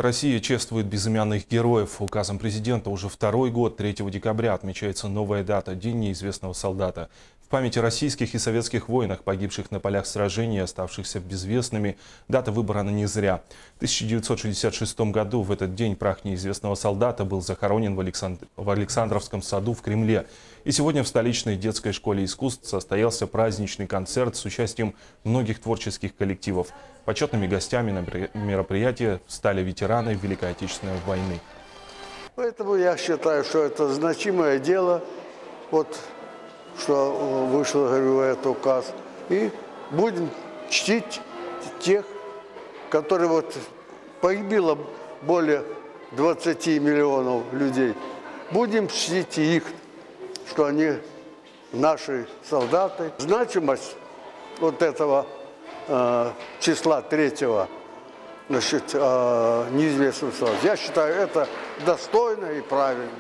Россия чествует безымянных героев. Указом президента уже второй год, 3 декабря, отмечается новая дата – День неизвестного солдата. В памяти российских и советских воинах, погибших на полях сражений, оставшихся безвестными, дата выбрана не зря. В 1966 году в этот день прах неизвестного солдата был захоронен в Александровском саду в Кремле. И сегодня в столичной детской школе искусств состоялся праздничный концерт с участием многих творческих коллективов. Почетными гостями на мероприятии стали ветераны Великой Отечественной войны. Поэтому я считаю, что это значимое дело, вот, что вышел, говорю, этот указ. И будем чтить тех, которые вот погибло более 20 миллионов людей. Будем чтить их, что они наши солдаты. Значимость вот этого числа 3-го, значит, неизвестного солдата, я считаю, это достойно и правильно.